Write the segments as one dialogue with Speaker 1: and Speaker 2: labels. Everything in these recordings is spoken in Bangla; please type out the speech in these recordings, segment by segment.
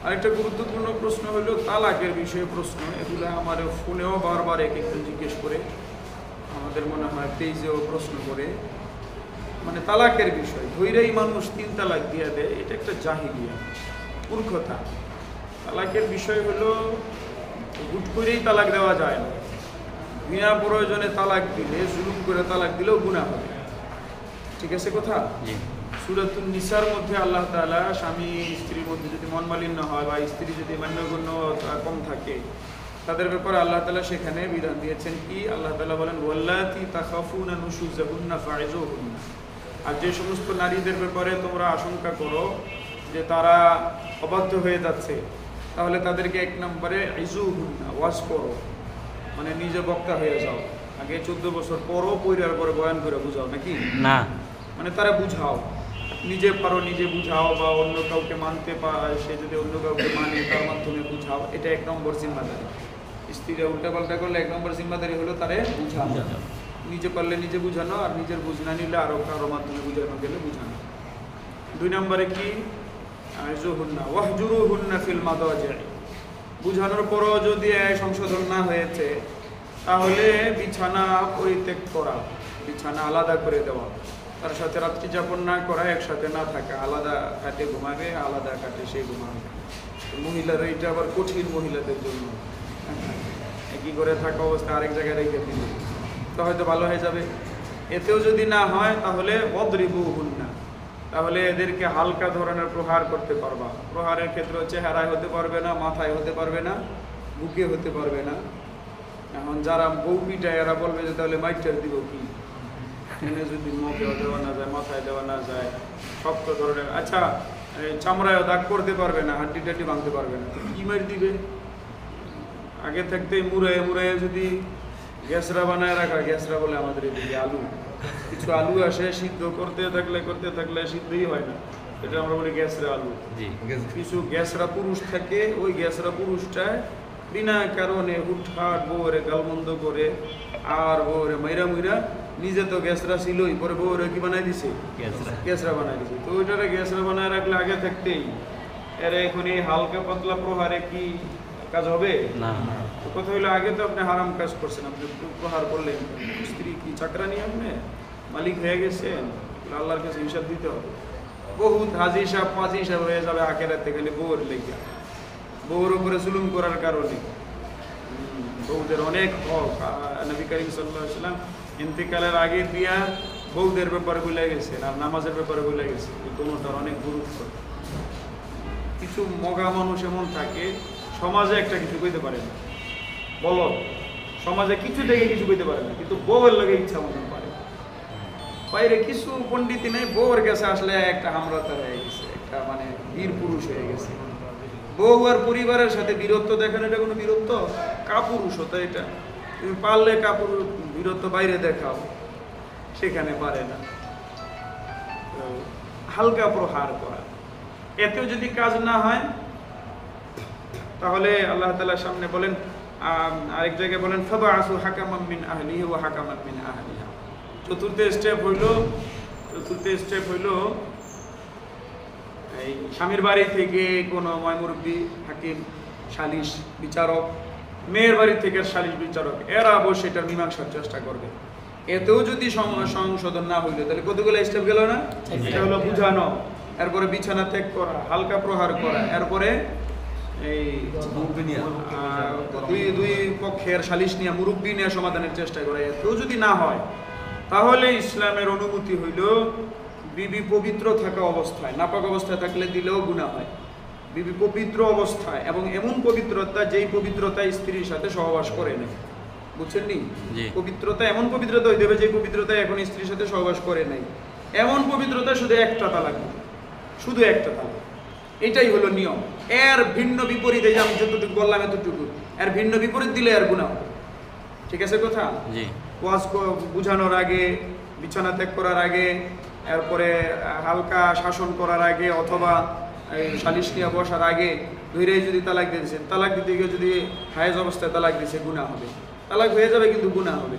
Speaker 1: আরেকটা গুরুত্বপূর্ণ প্রশ্ন হলো তালাকের বিষয়ে প্রশ্ন। এগুলো আমার ফোনেও বারবার এক একজন জিজ্ঞেস করে, আমাদের মনে হয় পেজেও প্রশ্ন করে। মানে তালাকের বিষয় ধৈরেই মানুষ 3 তালাক দিয়ে দেয়, এটা একটা জাহিলিয়া, মূর্খতা। তালাকের বিষয় হলো হুট করেই তালাক দেওয়া যায় না। বিনা প্রয়োজনে তালাক দিলে, জুলুম করে তালাক দিলেও গুনাহ হবে। ঠিক আছে কথা? সূরাতুন নিসার মধ্যে আল্লাহ তাআলা স্বামী স্ত্রীর মধ্যে যদি মনমালিন্য হয় বা স্ত্রী যদি মান্যগণ্য কম থাকে, তাদের ব্যাপারে আল্লাহ তাআলা সেখানে বিধান দিয়েছেন কি? আল্লাহ তাআলা বলেন ওয়াল্লাতি তাখাফুনা নুশুজাহুন্না ফাইজুহুন্না। আর যে সমস্ত নারীদের ব্যাপারে তোমরা আশঙ্কা করো যে তারা অবাধ্য হয়ে যাচ্ছে, তাহলে তাদেরকে 1 নম্বরে ইজুহুন্না, ওয়াজ করো, মানে নিজে বক্তা হয়ে যাও। আগে 14 বছর পরও পরিবার পরে বয়ান করে বুঝাও, নাকি না? মানে তারা বুঝাও, নিজে পারো নিজে বুঝাও, বা অন্য কাউকে মানতে পারে, সে যদি অন্য কাউকে মানে তার মাধ্যমে বুঝাও। এটা 1 নম্বর জিম্মাদারি। স্ত্রীরা উল্টাপাল্টা করলে 1 নম্বর জিম্মাদারি হলো তারে বুঝানো। নিজে পারলে নিজে বুঝানো, আর নিজের বুঝ না নিলে আরো কারো মাধ্যমে বুঝানো গেলে বুঝানো। 2 নম্বরে কি? আইজুহুন্না ওয়াহজুরুহুন্না ফিল মাদাজি। বুঝানোর পরও যদি সংশোধন না হয়েছে, তাহলে বিছানা পরিত্যাগ করা, বিছানা আলাদা করে দেওয়া, তার সাথে রাত্রি যাপন না করা, একসাথে না থাকা, আলাদা খাটে ঘুমাবে, আলাদা খাটে সে ঘুমাবে। মহিলারা এটা আবার কঠিন, মহিলাদের জন্য। একই করে থাকা অবস্থা আরেক জায়গায় রেখে দিলে তো হয়তো ভালো হয়ে যাবে। এতেও যদি না হয়, তাহলে ওয়াদরিবুহুন্না, তাহলে এদেরকে হালকা ধরনের প্রহার করতে পারবা। প্রহারের ক্ষেত্রে চেহারায় হতে পারবে না, মাথায় হতে পারবে না, বুকে হতে পারবে না। এখন যারা বউ পিটায় এরা বলবে যে তাহলে মাইটার দিব কি? এনে যদি মুখেও দেওয়া না যায়, মাথায় দেওয়া না যায়, শক্ত ধরনের, আচ্ছা চামড়ায়ও দাগ করতে পারবে না, হাড্ডি টাড্ডি ভাঙতে পারবে না, কি মার দিবে? আগে থাকতে মুড়াইয়ে মুড়াইয়ে যদি গ্যাসরা বানায় রাখা, গ্যাসরা বলে আমাদের এদিকে আলু, কিছু আলু আসে, সিদ্ধ করতে থাকলে সিদ্ধই হয় না, এটা আমরা বলি গ্যাসরা আলু। কিছু গ্যাসরা পুরুষ থাকে, ওই গ্যাসরা পুরুষটায় বিনা কারণে হুটহাট বউরে গালমন্দ করে, আর বউরে মাইরা মুইরা, নিজে তো গ্যাসরা ছিলই, পরে বউরে কি বানাই দিছে? গ্যাসরা বানাই দিছে। তো ওইটারে গ্যাসরা বানায় রাখলে আগে থাকতেই এর এখন এই হালকা পাতলা প্রহারে কি কাজ হবে? না। তো কথা হইলো, আগে তো আপনি হারাম কাজ করছেন, আপনি প্রহার করলেন। স্ত্রী কি চাকরানি? আপনি মালিক হয়ে গেছেন, আল্লাহর কাছে হিসাব দিতে হবে। বহুত হাজি সাহেব পাজি সাহেব হয়ে যাবে আখেরাতে, খালি বউর লেগে, বউর উপরে জুলুম করার কারণে। বউদের অনেক হক, নবী করিম সাল্লাল্লাহু আলাইহি ওয়াসাল্লাম ইন্তেকালের আগে দিয়া বউদের ব্যাপারে ভুলে গেছেন, আর নামাজের ব্যাপারে ভুলে গেছে। দুটোটার অনেক গুরুত্ব। কিছু মগা মানুষ এমন থাকে, সমাজে একটা কিছু কইতে পারে না, বলো সমাজে কিছু থেকে কিছু কইতে পারে না, কিন্তু বউয়ের লাগে ইচ্ছা মতন পারে। বাইরে কিছু পণ্ডিতি নেই, বউয়ের কাছে আসলে একটা হামরাতা হয়ে গেছে, একটা মানে বীর পুরুষ হয়ে গেছে। বউ আর পরিবারের সাথে বীরত্ব দেখানো, এটা কোনো বীরত্ব? কাপুরুষতা এটা। তুমি পারলে বীরত্ব বাইরে দেখাও, সেখানে পারে না। হালকা প্রহার করা, এতেও যদি কাজ না হয়, তাহলে আল্লাহ তাআলার সামনে বলেন, আরেক জায়গায় বলেন ফাবআসু হাকামান মিন আহলিহি ওয়া হাকামান মিন আহলিহা। চতুর্থ স্টেপ হইল এই স্বামীর বাড়ি থেকে কোনো মুরব্বী, হাকিম, সালিশ বিচারক, মেয়ের বাড়ি থেকে সালিশ বিচারক, এরা অবশ্যই এটার মীমাংসার চেষ্টা করবে। এতেও যদি সংশোধন না হইলো, তাহলে কতগুলো স্টেপ গেল না? এটা হলো বুঝানো, এরপরে বিছানা ত্যাগ করা, হালকা প্রহার করা, এরপরে এই দুই পক্ষের সালিশ নিয়ে, মুরব্বী নিয়ে সমাধানের চেষ্টা করা। এতেও যদি না হয়, তাহলে ইসলামের অনুমতি হইল বিবি পবিত্র থাকা অবস্থায়, নাপাক অবস্থায় থাকলে দিলেও গুনাহ হয়। বিবি পবিত্র অবস্থায়, এবং এমন পবিত্রতা যেই পবিত্রতা স্ত্রীর সাথে সহবাস করে নাই, বুঝছেন নি? পবিত্রতা এমন পবিত্রতা হইতে হবে যে পবিত্রতা এখন স্ত্রীর সাথে সহবাস করে নাই, এমন পবিত্রতা শুধু একটা তালাক, শুধু একটা তালাক, এটাই হলো নিয়ম। এর ভিন্ন বিপরীত, এই যে আমি যতটুকু বললাম এতটুকু, এর ভিন্ন বিপরীত দিলে আর গুনাহ। ঠিক আছে কথা? ওয়াজ বুঝানোর আগে, বিছানা ত্যাগ করার আগে, এরপরে হালকা শাসন করার আগে, অথবা সালিশ নিয়ে বসার আগে ধৈর্য যদি তালাক দিয়েছেন, তালাক দিতে গিয়ে যদি হায়েজ অবস্থায় তালাক দিয়েছে, গুনাহ হবে। তালাক হয়ে যাবে কিন্তু গুনাহ হবে।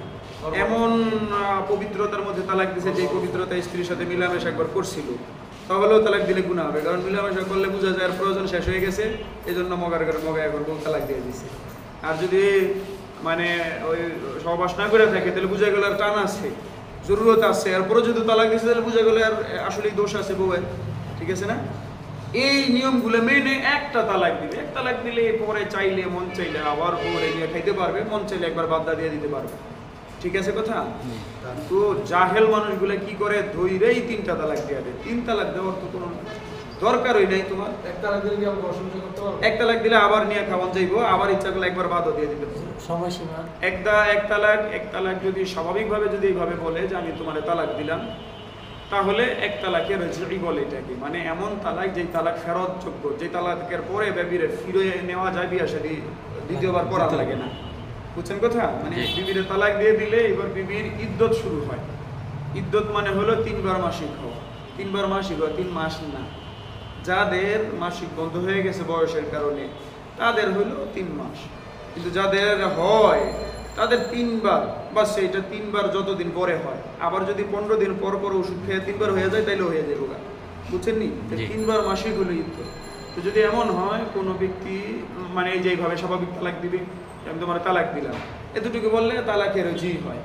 Speaker 1: এমন পবিত্রতার মধ্যে তালাক দিয়েছে যে পবিত্রতা স্ত্রীর সাথে মিলামেশা একবার করছিল, তাহলেও তালাক দিলে গুনাহ হবে, কারণ মিলামেশা করলে বোঝা যায় আর প্রয়োজন শেষ হয়ে গেছে, এই জন্য মগার করে মগা এখন বউ তালাক দিয়ে দিছে। আর যদি মানে ওই সহবাস না করে থাকে তাহলে বোঝা গেল আর টান আছে, জরুরত আছে, এরপরে যদি তালাক দিচ্ছে তাহলে বোঝা গেলে আর আসলেই দোষ আছে বউয়ের, ঠিক আছে না? এই নিয়মগুলো মেনে একটা তালাক দিবে, এক তালাক দিলে পরে চাইলে মন চাইলে আবার বউরে নিয়ে খাইতে পারবে, মন চাইলে একবার বাদদা দিয়ে দিতে পারবে, ঠিক আছে কথা? তো জাহেল মানুষগুলো কি করে, ধৈরেই 3টা তালাক দিয়ে দেয়। 3 তালাক দেওয়ার তো কোনো দরকারই নাই তোমার। এক তালাক দিলে আবার নিয়ে খাওয়ান যাইবো, আবার ইচ্ছা করলে একবার বাদও দিয়ে দিতে পারবে, সময়সীমা। এক তালাক যদি স্বাভাবিকভাবে যদি এইভাবে বলে যে আমি তোমার তালাক দিলাম, তাহলে এক তালাকের রেজই বলে এটাকে, মানে এমন তালাক যেই তালাক ফেরত যোগ্য, যে তালাকের পরে বেবিরে ফিরে নেওয়া যায়, বিয়ে শাদী দ্বিতীয়বার করা লাগে না, বুঝছেন কথা? মানে বিবিরে তালাক দিয়ে দিলে এবার বিবির ইদ্যত শুরু হয়। ইদ্যত মানে হলো 3বার মাসিক হওয়া। 3বার মাসিক হয়, 3 মাস না। যাদের মাসিক বন্ধ হয়ে গেছে বয়সের কারণে তাদের হলো 3 মাস, কিন্তু যাদের হয় তাদের 3বার, বা সেইটা 3বার যতদিন পরে হয়। আবার যদি 15 দিন পর পর ওষুধ খেয়ে 3বার হয়ে যায় তাইলে হয়ে যাবে, বুঝছেন নি? 3বার মাসিক হলো ইদ্যত। তো যদি এমন হয় কোনো ব্যক্তি মানে এই যেভাবে স্বাভাবিক তালাক দিবে, আমি তোমার তালাক দিলাম, এতটুকু বললে তালাকের জি হয়।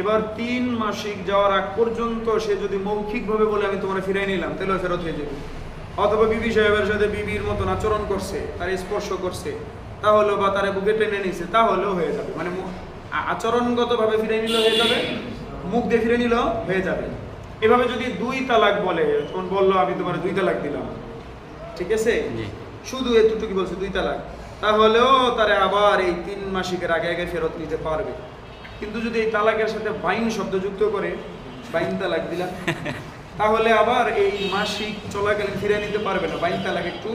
Speaker 1: এবার 3 মাসিক যাওয়ার আগ পর্যন্ত সে যদি মৌখিকভাবে বলে আমি তোমার ফিরাই নিলাম, তাহলে ফেরত হয়ে যাবে। অথবা বিবি সাহেবের সাথে বিবির মতন আচরণ করছে, তার স্পর্শ করছে, তাহলেও বা তারা বুকে টেনে নিছে, তাহলেও হয়ে যাবে। মানে আচরণগতভাবে ফিরে নিলে হয়ে যাবে, মুখ দিয়ে ফিরে নিলেও হয়ে যাবে। এভাবে যদি 2 তালাক বলে, তখন বললো আমি তোমার 2 তালাক দিলাম, ঠিক আছে, শুধু এতটুকু বলছে 2 তালাক, তাহলেও তারা আবার এই 3 মাসিকের আগে আগে ফেরত নিতে পারবে। কিন্তু যদি এই তালাকের সাথে বাইন শব্দ যুক্ত করে বাইন তালাক দিলাম, তাহলে আবার এই মাসিক চলাকালীন ফিরে নিতে পারবে না। বাইন তালাক একটু,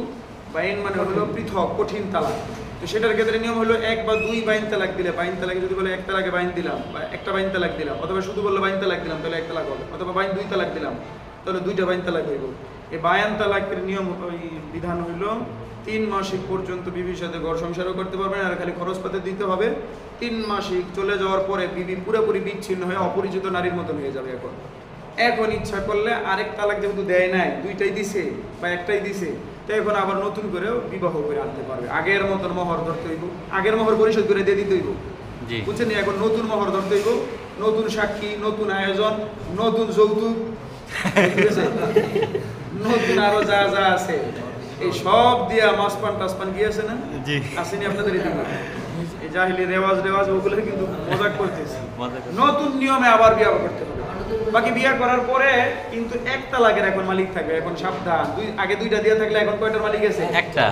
Speaker 1: বাইন মানে হলো পৃথক, কঠিন তালাক। তো সেটার ক্ষেত্রে নিয়ম হলো 1 বা 2 বাইন তালাক দিলে, বাইন তালাকে যদি বলে 1 তালাকে বাইন দিলাম, বা একটা বাইন তালাক দিলাম, অথবা শুধু বললো বাইন তালাক দিলাম, তাহলে 1 তালাক হবে, অথবা বাইন 2 তালাক দিলাম, তাহলে 2টা বাইন তালাক হইব। এই বায়ান তালাকের নিয়ম ওই বিধান হইলো 3 মাসিক পর্যন্ত বিবির সাথে ঘর সংসারও করতে পারবে না, আর খালি খরচ পাতে দিতে হবে। 3 মাসিক চলে যাওয়ার পরে বিবি পুরোপুরি বিচ্ছিন্ন হয়ে অপরিচিত নারীর মতন হয়ে যাবে। এখন ইচ্ছা করলে আরেক তালাক যেহেতু দেয় নাই, 2টাই দিছে বা 1টাই দিছে, তো এখন আবার নতুন করে বিবাহ করে আনতে পারবে। আগের মতন মোহর ধরতে হইব, আগের মোহর পরিশোধ করে দিয়ে দিতে হইব, বুঝছেন? এখন নতুন মোহর ধরতে হইব, নতুন সাক্ষী, নতুন আয়োজন, নতুন যৌতুক, নতুন আরো যা যা আছে, এই সব দিয়া মাসপান টাসপান গিয়েছে না, আসেনি আপনাদের? এই জাহিলি রেওয়াজ ওগুলো কিন্তু মজাক করতেছে। নতুন নিয়মে আবার বিয়ে করতে হবে। বাকি বিয়ে করার পরে কিন্তু 1 তালাকের এখন মালিক থাকবে। এখন সাবধান, আগে 2টা দিয়ে থাকলে এখন কয়টার মালিক আছে? একটা।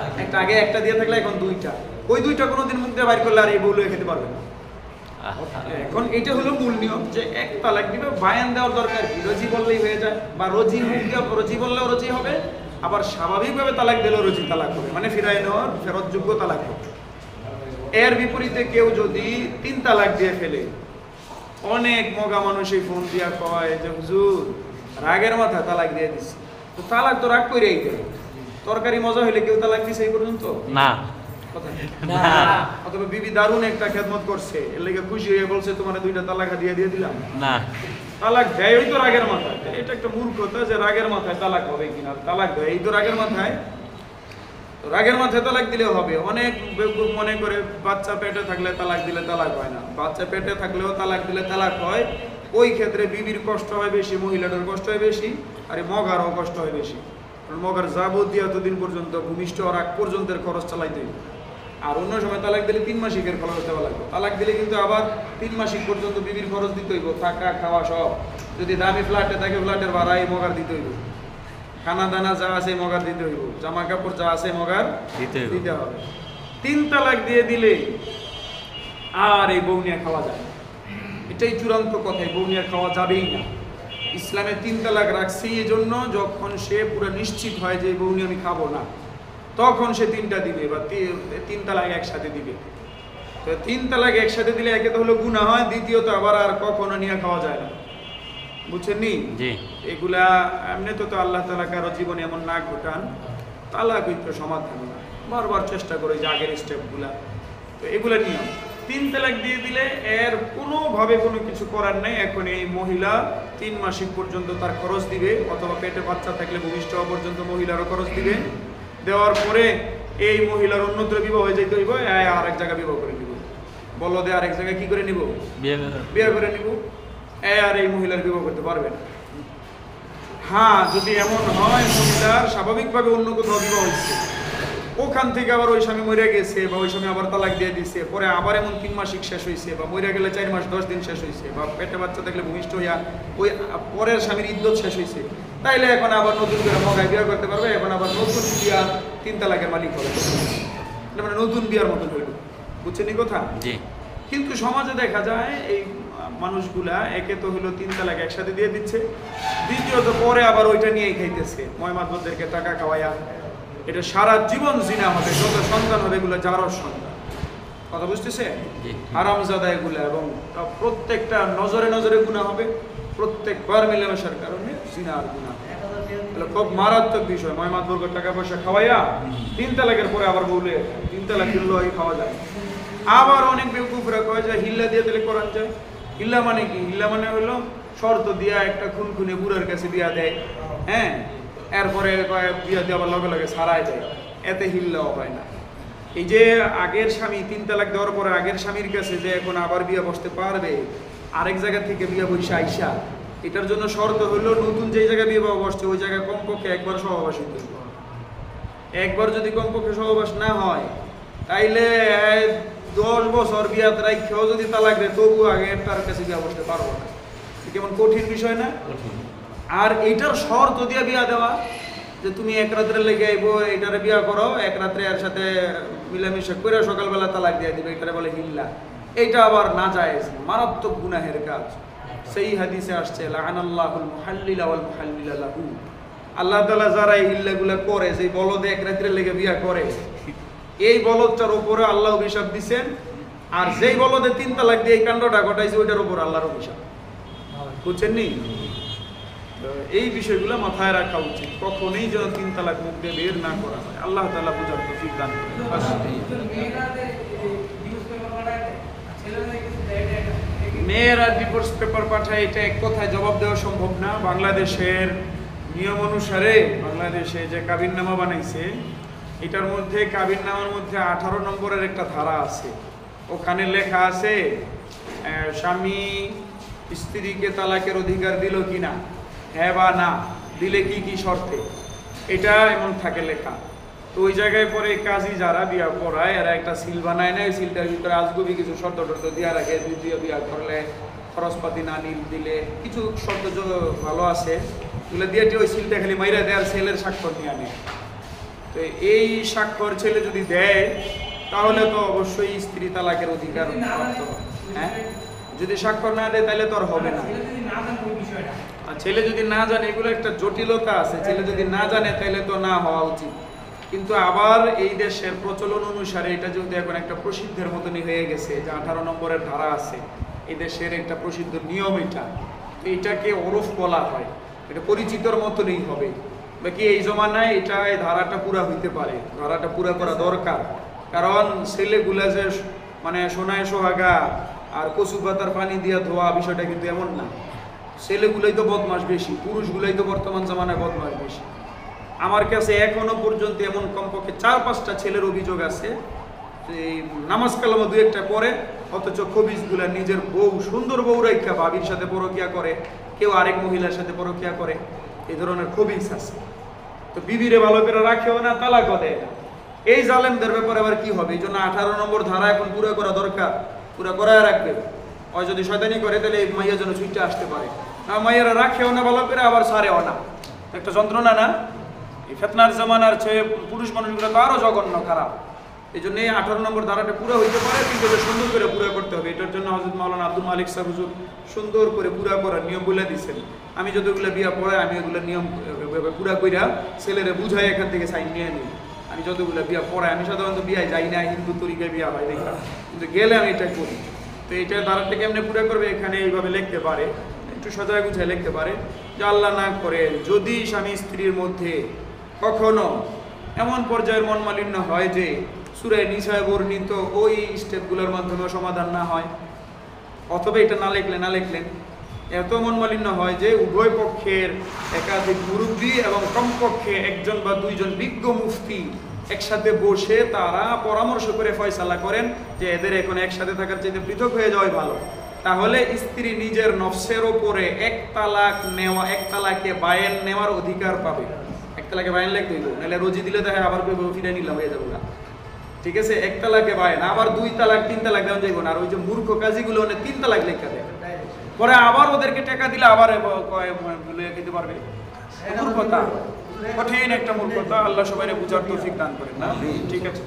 Speaker 1: আগে 1টা দিয়ে থাকলে এখন 2টা। ওই 2টা কোনোদিন মুখ দিয়ে বাইর করলে আর এই বউ লয়ে খেতে পারবে না। এখন এটা হলো মূল নিয়ম, যে 1 তালাক দিবে, বায়ান দেওয়ার দরকার কি? রজি বললেই হয়ে যায়, বা রজি বললেও রজি হবে, আবার স্বাভাবিকভাবে তালাক দিলেও রজি তালাক হবে, মানে ফিরাই নেওয়ার ফেরতযোগ্য তালাক হবে। এর বিপরীতে কেউ যদি 3 তালাক দিয়ে ফেলে, অনেক মগা মানুষই ফোন দিয়া কয় যে হুজুর রাগের মাথায় তালাক দিয়ে দিছি। তো তালাক তো রাগ কইরাই দেয়, তরকারি মজা হইলে কেউ তালাক দিছে এই পর্যন্ত? না। অথবা বিবি দারুণ একটা খেদমত করছে, এর লেগে খুশি হয়ে বলছে তোমার 2টা তালাক দিয়ে দিলাম, না। তালাক দেয় তো রাগের মাথায়। এটা একটা মূর্খতা যে রাগের মাথায় তালাক হবে কিনা। তালাক দেয় এই তো রাগের মাথায়, রাগের মাথায় তালাক দিলেও হবে। অনেক বেকুব মনে করে বাচ্চা পেটে থাকলে তালাক দিলে তালাক হয় না, বাচ্চা পেটে থাকলেও তালাক দিলে তালাক হয়। ওই ক্ষেত্রে বিবির কষ্ট হয় বেশি, মহিলাটার কষ্ট হয় বেশি, আর মগারও কষ্ট হয় বেশি। কারণ মগার যাবতীয় এতদিন পর্যন্ত ভূমিষ্ঠ হওয়ার আগ পর্যন্তের খরচ চালাইতে হবে। আর অন্য সময় তালাক দিলে 3 মাসিকের খরচ দেওয়া লাগবে। তালাক দিলে কিন্তু আবার 3 মাসিক পর্যন্ত বিবির খরচ দিতে হইব, থাকা খাওয়া সব। যদি দামি ফ্ল্যাটে থাকে ফ্ল্যাটের ভাড়া এই মগার দিতে হইব, খানা দানা যা আছে মগার দিতে হইব, জামা কাপড় যা আছে মগার দিতে হবে। 3 তালাক দিয়ে দিলে আর এই বউ নিয়ে খাওয়া যায় না, এটাই চূড়ান্ত কথা। এই বউ নিয়ে খাওয়া যাবেই না। ইসলামে 3 তালাক রাখছি এই জন্য, যখন সে পুরো নিশ্চিত হয় যে এই বউ নিয়ে আমি খাবো না, তখন সে 3টা দিবে, বা 3 তালাক একসাথে দিবে। তো 3 তালাক একসাথে দিলে একে তো হলো গুনাহ হয়, দ্বিতীয়ত আবার আর কখনো নিয়ে খাওয়া যায় না, বুঝছেন নি? এগুলা এমনি তো আল্লাহ তাআলা কারো জীবনে এমন না ঘটান, তালাক হইতো সমাধান না। বারবার চেষ্টা করে যে আগের স্টেপগুলা, তো এগুলা নিয়ম। 3 তালাক দিয়ে দিলে এর কোনোভাবে কোনো কিছু করার নেই। এখন এই মহিলা 3 মাসিক পর্যন্ত তার খরচ দিবে, অথবা পেটে বাচ্চা থাকলে ভূমিষ্ঠ হওয়া পর্যন্ত মহিলারও খরচ দিবে। দেওয়ার পরে এই মহিলার অন্যত্র বিবাহ হয়ে যেতে হইব, আর এক জায়গায় বিবাহ করে নিব, বলদে আরেক জায়গায় কি করে নিব, বিয়ে করে নিব। আর এই মহিলার বিবাহ করতে পারবে না। হ্যাঁ, যদি এমন হয় মহিলার স্বাভাবিকভাবে অন্য কোথাও বিবাহ হয়েছে, ওখান থেকে আবার ওই স্বামী মরে গেছে, বা ওই স্বামী আবার তালাক দিয়ে দিছে, পরে আবার এমন 3 মাসিক শেষ হয়েছে, বা মরে গেলে 4 মাস 10 দিন শেষ হয়েছে, বা পেটে বাচ্চা থাকলে ভূমিষ্ঠ হইয়া ওই পরের স্বামীর ইদ্যত শেষ হয়েছে, তাইলে এখন আবার নতুন করে মগায় বিয়ে করতে পারবে। এখন আবার নতুন বিয়া 3 তালাকের মালিক হবে, মানে নতুন বিয়ার মতন হইল। বুঝছেন এই কথা? কিন্তু সমাজে দেখা যায় এই মানুষগুলা একে তো হলো 3 তালাক একসাথে দিয়ে দিচ্ছে, দ্বিতীয়ত পরে আবার ওইটা নিয়েই খাইতেছে, ময়মাতদেরকে টাকা খাওয়াইয়া। এটা সারা জীবন জিনা হবে, যত সন্তান হবে এগুলো যারও সন্তান। কথা বুঝতেছে? হারামজাদা এগুলো, এবং প্রত্যেকটা নজরে নজরে গুনাহ হবে, প্রত্যেকবার মিলেমিশার কারণে জিনা আর গুনাহ। তাহলে খুব মারাত্মক বিষয়। ময়মাতবর্গের টাকা পয়সা খাওয়াইয়া 3 তালাকের পরে আবার বলে 3 তালাক দিলেও খাওয়া যায়। আবার অনেক বেকুফরা কয় যে হিল্লা দিয়ে দিলে করান যায়। হিল্লা মানে কি? হিল্লা মানে হলো শর্ত দিয়া একটা খুনখুনে বুড়ার কাছে বিয়া দেয়, হ্যাঁ, এরপরে বিয়া দেওয়ার লগে লগে ছাড়াই যায়, এতে হিল্লাও হয় না। এই যে আগের স্বামী 3 তালাক দেওয়ার পরে আগের স্বামীর কাছে যে এখন আবার বিয়া বসতে পারবে, আরেক জায়গা থেকে বিয়া বসে আইসা, এটার জন্য শর্ত হলো নতুন যে জায়গায় বিয়ে বসছে ওই জায়গায় কমপক্ষে একবার সহবাস হইতে হবে। একবার যদি কমপক্ষে সহবাস না হয়, তাইলে 10 বছর বিয়াত রাইখেও যদি তালাক দেয়, তবু আগে তার কাছে বিয়া বসতে পারবো না। কেমন কঠিন বিষয় না? আর এইটার শর্ত দিয়ে বিয়া দেওয়া, যে তুমি এক রাত্রে লেগে আইবো, এটারে বিয়া করো, এক রাত্রে এর সাথে মিলামিশা করে সকালবেলা তালাক দিয়ে দিবে, এটারে বলে হিল্লা। এইটা আবার না যায়, মারাত্মক গুনাহের কাজ। সেই হাদিসে আসছে লাআনাল্লাহুল মুহাল্লিলা ওয়াল মুহাল্লিলা লাহু। আল্লাহ তাআলা যারা এই হিল্লাগুলা করে, যে বলদে এক রাত্রে লেগে বিয়া করে, এই বলদটার উপরে আল্লাহ অভিশাপ দিবেন। আর যেই বলদে 3 তালাক দিয়ে এই কাণ্ডটা ঘটাইছে, ওইটার উপর আল্লাহর অভিশাপ। বুঝছেন নি? এই বিষয়গুলো মাথায় রাখা উচিত, কখনোই যেন 3 তালাক মুখ দিয়ে বের না করা হয়। আল্লাহ তাআলা বুঝার তৌফিক দান করেন। মেয়েরা ডিভোর্স পেপার পাঠায়, এটা এক কথায় জবাব দেওয়া সম্ভব না। বাংলাদেশের নিয়ম অনুসারে বাংলাদেশে যে কাবিননামা বানাইছে, এটার মধ্যে কাবিননামার মধ্যে 18 নম্বরের একটা ধারা আছে। ওখানে লেখা আছে স্বামী স্ত্রীকে তালাকের অধিকার দিল কিনা, হ্যাঁ বা না, দিলে কি কি শর্তে, এটা এমন থাকে লেখা। তো ওই জায়গায় পরে কাজী যারা বিয়া পড়ায়, এরা একটা সিল বানায় না, ওই সিলটার ভিতরে আজগুবি কিছু শর্ত টর্ত দিয়া রাখে। দ্বিতীয় বিয়া করলে খরচপাতি না দিলে কিছু শর্ত ভালো আছে, এগুলো দিয়ে ওই সিলটা খালি মাইরা দেয়, আর ছেলের স্বাক্ষর নিয়ে আনে। তো এই স্বাক্ষর ছেলে যদি দেয়, তাহলে তো অবশ্যই স্ত্রী তালাকের অধিকার প্রাপ্ত। হ্যাঁ, যদি স্বাক্ষর না দেয় তাহলে তো আর হবে না। আর ছেলে যদি না জানে, এগুলো একটা জটিলতা আছে, ছেলে যদি না জানে তাহলে তো না হওয়া উচিত। কিন্তু আবার এই দেশের প্রচলন অনুসারে এটা যেহেতু এখন একটা প্রসিদ্ধের মতনই হয়ে গেছে, যে 18 নম্বরের ধারা আছে, এই দেশের একটা প্রসিদ্ধ নিয়ম এটা, এইটাকে ওরফ বলা হয়, এটা পরিচিতর মতনই হবে। বাকি এই জমানায় এটা এই ধারাটা পুরা হইতে পারে, ধারাটা পুরা করা দরকার। কারণ ছেলেগুলা যে মানে সোনায় সোহাগা আর কচু পাতার পানি দিয়া ধোয়া, বিষয়টা কিন্তু এমন না। ছেলেগুলাই তো বদমাস বেশি, পুরুষগুলাই তো বর্তমান জামানায় বদমাস বেশি। আমার কাছে এখনো পর্যন্ত এমন কমপক্ষে 4-5টা ছেলের অভিযোগ আছে, এই নামাজ কালামা 2-1টা পড়ে, অথচ খবিজগুলা নিজের বউ, সুন্দর বউ রাইখা ভাবির সাথে পরকিয়া করে, কেউ আরেক মহিলার সাথে পরকিয়া করে, এই ধরনের খবিজ আছে। তো বিবিরে ভালো করে রাখেও না, তালাকও দেয় না। এই জালেমদের ব্যাপারে আবার কি হবে? এই জন্য 18 নম্বর ধারা এখন পুরো করা দরকার, পুরো করায় রাখবে। ওই যদি শয়তানি করে, তাহলে এই মাইয়া যেন ছুটে আসতে পারে না। মাইয়ারা রাখেও না ভালো করে, আবার ছাড়েও না, একটা যন্ত্রণা না? এই ফেতনার জামানার চেয়ে পুরুষ মানুষগুলো তো আরো জঘন্য খারাপ। এই জন্য এই 18 নম্বর ধারাটা পুরো হইতে পারে, কিন্তু সুন্দর করে পুরো করতে হবে। এটার জন্য হযরত মাওলানা আব্দুল মালিক সাহেব হুজুর সুন্দর করে পুরা করার নিয়ম বলে দিয়েছেন। আমি যতগুলো বিয়া পড়াই, আমি এগুলো নিয়ম পুরা কইরা ছেলেরে বুঝাই এখান থেকে সাইন নিয়ে নিই। আমি যতগুলো বিয়া পড়াই, আমি সাধারণত বিয়ায় যাই না, হিন্দু তরিকায় বিয়া হয় দেখা, কিন্তু গেলে আমি এটা করি। তো এইটা ধারাটা কেমনে পুরা করবে, এখানে এইভাবে লিখতে পারে, একটু সজাগ গুছায় লিখতে পারে যে আল্লাহ না করে যদি স্বামী স্ত্রীর মধ্যে কখনো এমন পর্যায়ের মন মালিন্য হয় যে সূরা নিসায় বর্ণিত ওই স্টেপগুলোর মাধ্যমে সমাধান না হয়, অথবা এটা না লিখলেন এত মন মালিন্য হয় যে উভয় পক্ষের একাধিক মুরব্বী এবং কমপক্ষে একজন বা দুইজন বিজ্ঞ মুফতি একসাথে বসে তারা পরামর্শ করে ফয়সালা করেন যে এদের এখন একসাথে থাকার চাইতে পৃথক হয়ে যাওয়াই ভালো। তাহলে স্ত্রী নিজের নফসের ওপরে এক তালাকে বায়েন নেওয়ার অধিকার পাবে। এক তালাকে বায়েন লিখতে হইব, নাহলে রোজি দিলে দেখে আবার ফিরে নিলাম হয়ে যাবো না। ঠিক আছে, এক তালাকে বায়েন, আবার 2 তালাক 3 তালাক দেওয়া যাইব না। আর ওই যে মূর্খ কাজীগুলো 3 তালাক লেখা দেয়, পরে আবার ওদেরকে টাকা দিলে আবার ভুলে খেতে পারবে। মূর্খতা, কঠিন একটা মূর্খতা। আল্লাহ সবাই বুঝার তৌফিক দান করেন না। ঠিক আছে।